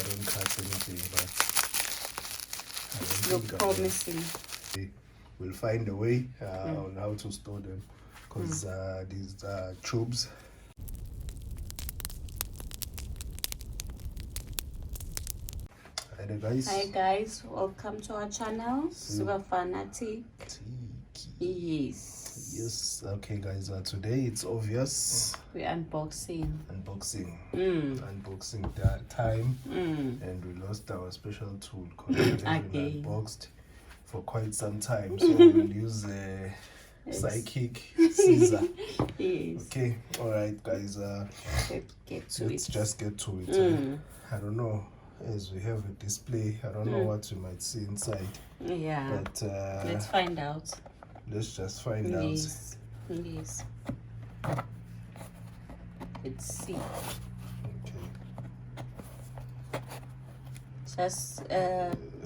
don't cut anything, but I don't Look think promising. we'll find a way on how to store them, because these tubes. Hi guys, welcome to our channel, Super Fanatic. Yes, okay guys, today it's obvious we're unboxing that time, and we lost our special tool because we haven't been unboxed for quite some time, so we'll use a psychic scissor. Yes. Okay, all right guys, let's just get to it. I don't know, as we have a display, I don't know what you might see inside. Yeah, but let's find out. Let's just find out. Yes. Let's see. Okay. Just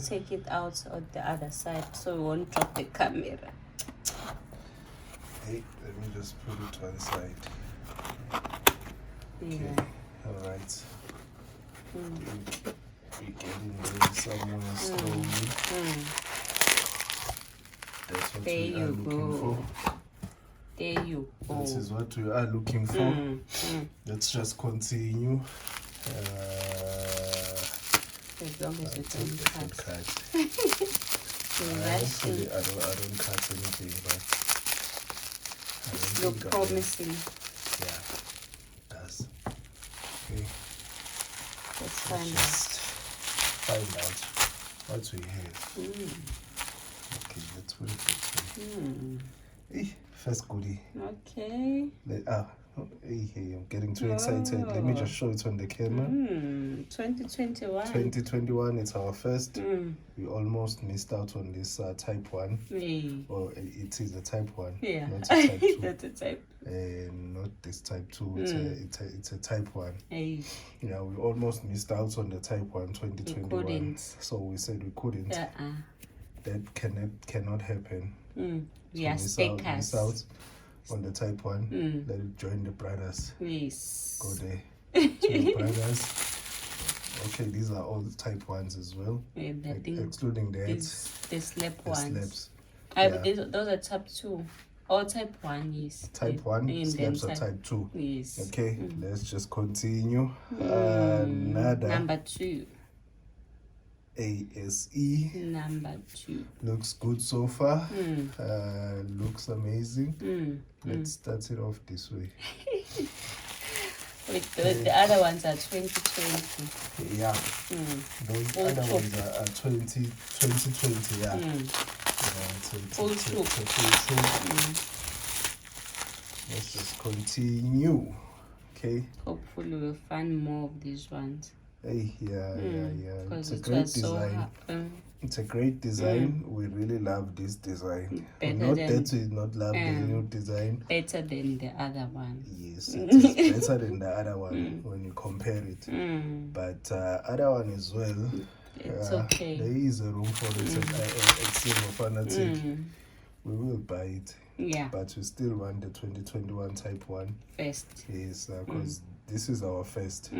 take it out on the other side so we won't drop the camera. Hey, let me just put it to one side. Okay. Yeah. All right. We're getting there somewhere slowly. That's what There we are looking for. There you go. This is what we are looking for. Let's just continue. As long as you don't cut. Hopefully I don't cut anything, but I don't look think promising. Yeah, it does. Okay. Let's find out what we have. Okay, let's put it this way. First goodie. Okay. I'm getting too excited. Let me just show it on the camera. 2021. 2021, it's our first. We almost missed out on this Type 1. Well, it is a Type 1. Yeah. Not a Type 2. That's a Type. Not this Type 2. It's a Type 1. Yeah, we almost missed out on the Type 1 2021. We couldn't. So we said we couldn't. That cannot happen. We are stakers. Miss out on the Type 1. Let it join the brothers. Yes. Go there. To the brothers. Okay, these are all the Type 1s as well. Excluding the slab ones. Slabs. Those are Type 2. Or Type 1, yes. Type 1, slabs are Type 2. Yes. Okay, let's just continue. Another. Number 2. ASE. Number 2. Looks good so far. Looks amazing. Let's start it off this way. The other ones are 2020. Yeah. Those other ones are 2020. Yeah. Full troop. Let's just continue. Okay. Hopefully we'll find more of these ones. Yeah. It's a great design. It's a great design. We really love this design. Not that we not love the new design. Better than the other one. Yes, it is better than the other one when you compare it. But other one as well. It's okay. There is a room for it at Silver Fanatic. We will buy it. Yeah. But we still want the 2021 Type 1 first. Yes, because this is our first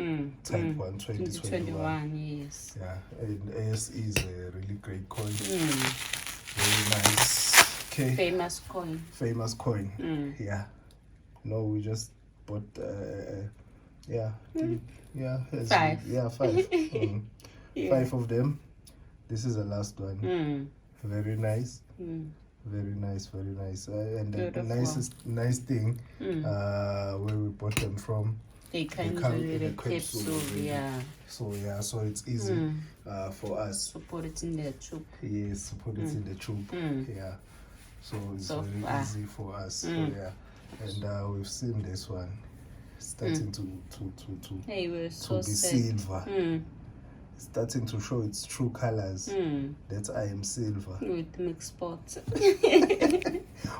Type 1 2021. Yes. Yeah, and ASE is a really great coin. Very nice. Okay. Famous coin. Yeah. No, we just bought 5. 5. 5 of them. This is the last one. Very nice. Very nice. And the nice thing, where we bought them from, they come with a capsule. So it's easy for us to put it in the tube. Yes, to put it in the tube. Yeah, so it's very easy for us. So, yeah, and we've seen this one starting to be silver. Starting to show its true colors. That I am silver with milk spots.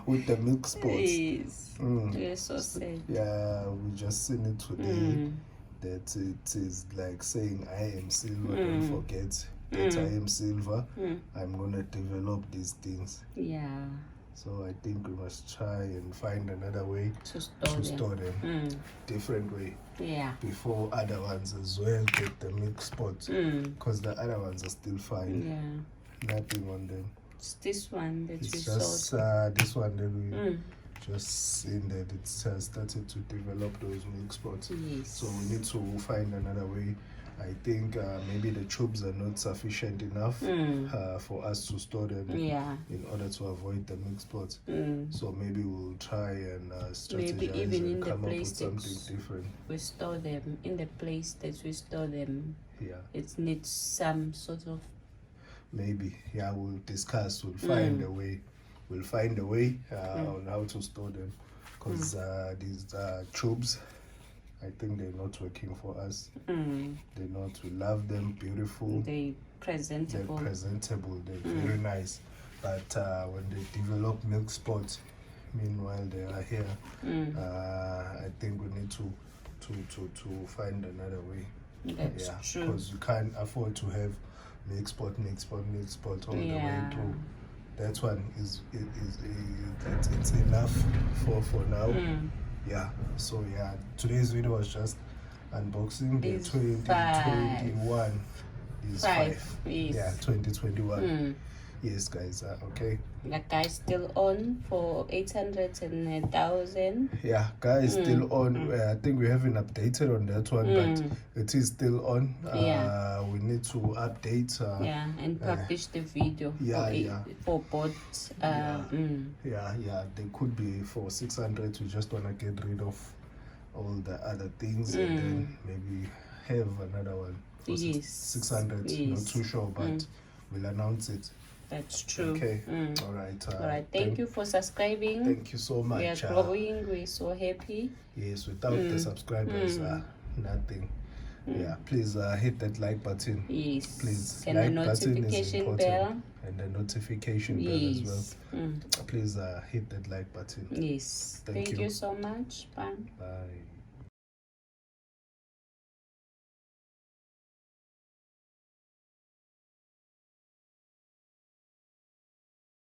With the milk spots. Yes. We're so sad. Yeah, we just seen it today. That it is like saying I am silver. Don't forget that I am silver. I'm gonna develop these things. Yeah. So I think we must try and find another way to store them. Different way. Yeah. Before other ones as well get the mix spots. Because the other ones are still fine. Yeah. Nothing on them. It's this one that it's we just saw. This one that we just seen that it's started to develop those mix spots. Yes. So we need to find another way. I think maybe the tubes are not sufficient enough for us to store them in order to avoid the mix spots. So maybe we'll try and strategize maybe even and in come the up place with something different. We store them in the place that we store them. Yeah. It needs some sort of. Maybe we'll discuss. We'll find a way. We'll find a way on how to store them, because these tubes, I think they're not working for us. They're not. We love them, beautiful. They're presentable. They're very nice. But when they develop milk spots, meanwhile they are here. I think we need to find another way. That's true. Because you can't afford to have milk spot all the way through. That one is it's enough for now. So today's video was just unboxing the 2021 is 5. Yes. 2021. Yes, guys. Okay. The guy's still on for 800 and 1,000. Yeah, guys, still on. I think we haven't updated on that one, but it is still on. We need to update. And publish the video. For both. They could be for 600. We just wanna get rid of all the other things and then maybe have another one for 600. Not too sure, but we'll announce it. That's true. Okay. All right. Thank you for subscribing. Thank you so much. We are growing. We're so happy. Yes, without the subscribers, nothing. Please hit that like button. Yes. Please. And like the notification bell. And the notification bell as well. Please hit that like button. Yes. Thank you so much. Bye. Bye.